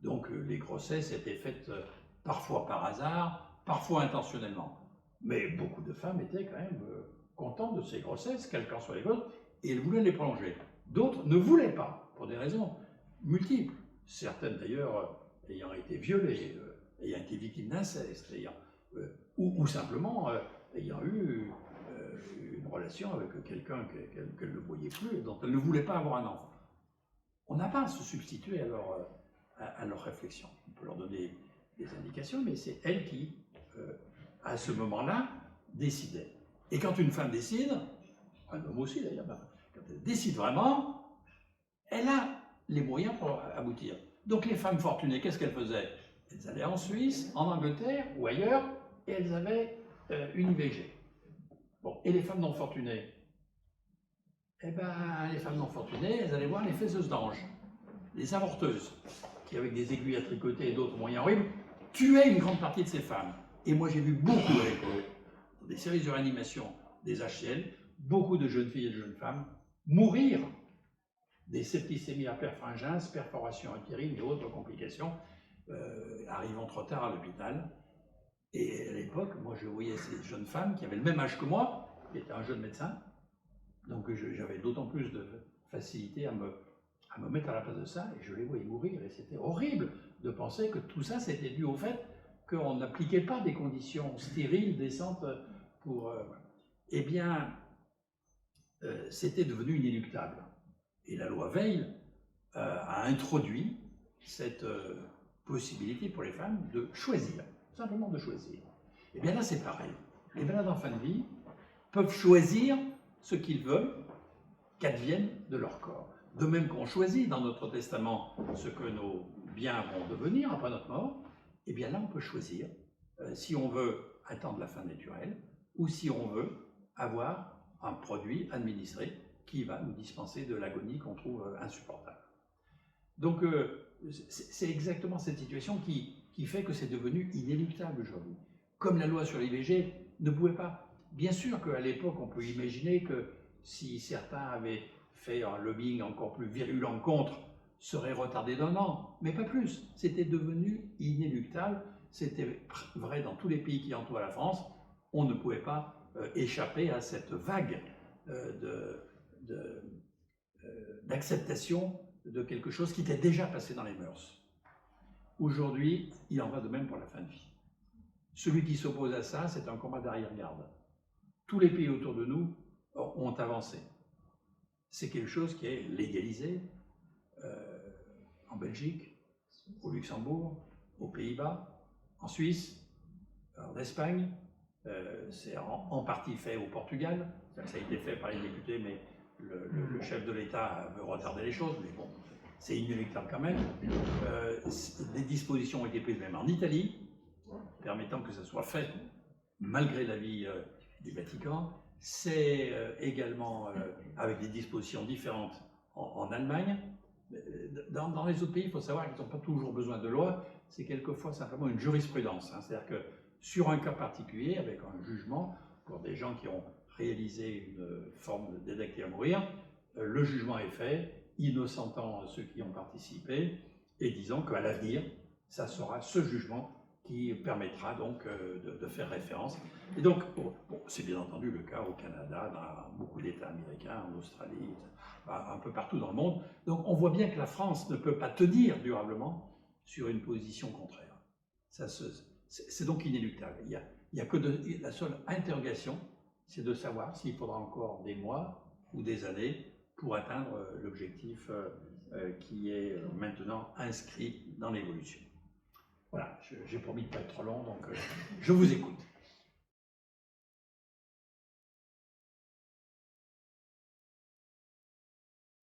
Donc les grossesses étaient faites parfois par hasard, parfois intentionnellement. Mais beaucoup de femmes étaient quand même contentes de ces grossesses, quelles qu'en soient les causes, et elles voulaient les prolonger. D'autres ne voulaient pas, pour des raisons multiples. Certaines d'ailleurs ayant été violées, ayant été victimes d'inceste, ou simplement ayant eu une relation avec quelqu'un qu'elle ne voyait plus et dont elle ne voulait pas avoir un enfant. On n'a pas à se substituer à leur réflexion. On peut leur donner des indications, mais c'est elles qui, à ce moment-là, décidaient. Et quand une femme décide, un homme aussi d'ailleurs, quand elle décide vraiment, elle a les moyens pour aboutir. Donc les femmes fortunées, qu'est-ce qu'elles faisaient? Elles allaient en Suisse, en Angleterre ou ailleurs, et elles avaient une IVG. Bon, et les femmes non fortunées? Eh bien, les femmes non fortunées, elles allaient voir les faiseuses d'anges, les avorteuses, qui avec des aiguilles à tricoter et d'autres moyens horribles, tuaient une grande partie de ces femmes. Et moi j'ai vu beaucoup à l'époque, dans des services de réanimation des HCL, beaucoup de jeunes filles et de jeunes femmes mourir des septicémies à perfringens, perforations utérines et autres complications, arrivant trop tard à l'hôpital. Et à l'époque, moi je voyais ces jeunes femmes qui avaient le même âge que moi, qui était un jeune médecin, donc j'avais d'autant plus de facilité à me mettre à la place de ça, et je les voyais mourir, et c'était horrible de penser que tout ça c'était dû au fait qu'on n'appliquait pas des conditions stériles, décentes pour... Eh bien, c'était devenu inéluctable. Et la loi Veil a introduit cette possibilité pour les femmes de choisir, simplement de choisir. Et bien là, c'est pareil. Les malades en fin de vie peuvent choisir ce qu'ils veulent qu'advienne de leur corps. De même qu'on choisit dans notre testament ce que nos biens vont devenir après notre mort, et bien là, on peut choisir si on veut attendre la fin naturelle ou si on veut avoir un produit administré qui va nous dispenser de l'agonie qu'on trouve insupportable. Donc, c'est exactement cette situation qui fait que c'est devenu inéluctable aujourd'hui. Comme la loi sur l'IVG ne pouvait pas. Bien sûr qu'à l'époque, on peut imaginer que si certains avaient fait un lobbying encore plus virulent contre, serait retardé d'1 an, mais pas plus. C'était devenu inéluctable. C'était vrai dans tous les pays qui entourent la France. On ne pouvait pas échapper à cette vague d'acceptation de quelque chose qui était déjà passé dans les mœurs. Aujourd'hui, il en va de même pour la fin de vie. Celui qui s'oppose à ça, c'est un combat d'arrière-garde. Tous les pays autour de nous ont avancé. C'est quelque chose qui est légalisé en Belgique, au Luxembourg, aux Pays-Bas, en Suisse, en Espagne. C'est en partie fait au Portugal. Ça a été fait par les députés, mais le chef de l'État veut retarder les choses, mais bon, c'est inéluctable quand même. Des dispositions ont été prises même en Italie, permettant que ça soit fait malgré l'avis du Vatican. C'est également avec des dispositions différentes en Allemagne. Dans les autres pays, il faut savoir qu'ils n'ont pas toujours besoin de loi, c'est quelquefois simplement une jurisprudence. C'est-à-dire que sur un cas particulier, avec un jugement, pour des gens qui ont réalisé une forme d'aide active à mourir, le jugement est fait, innocentant ceux qui ont participé, et disant qu'à l'avenir, ça sera ce jugement qui permettra donc de faire référence. Et donc, bon, c'est bien entendu le cas au Canada, dans beaucoup d'États américains, en Australie, un peu partout dans le monde. Donc on voit bien que la France ne peut pas tenir durablement sur une position contraire. C'est donc inéluctable. Il y a que la seule interrogation, c'est de savoir s'il faudra encore des mois ou des années pour atteindre l'objectif qui est maintenant inscrit dans l'évolution. Voilà, j'ai promis de ne pas être trop long, donc je vous écoute.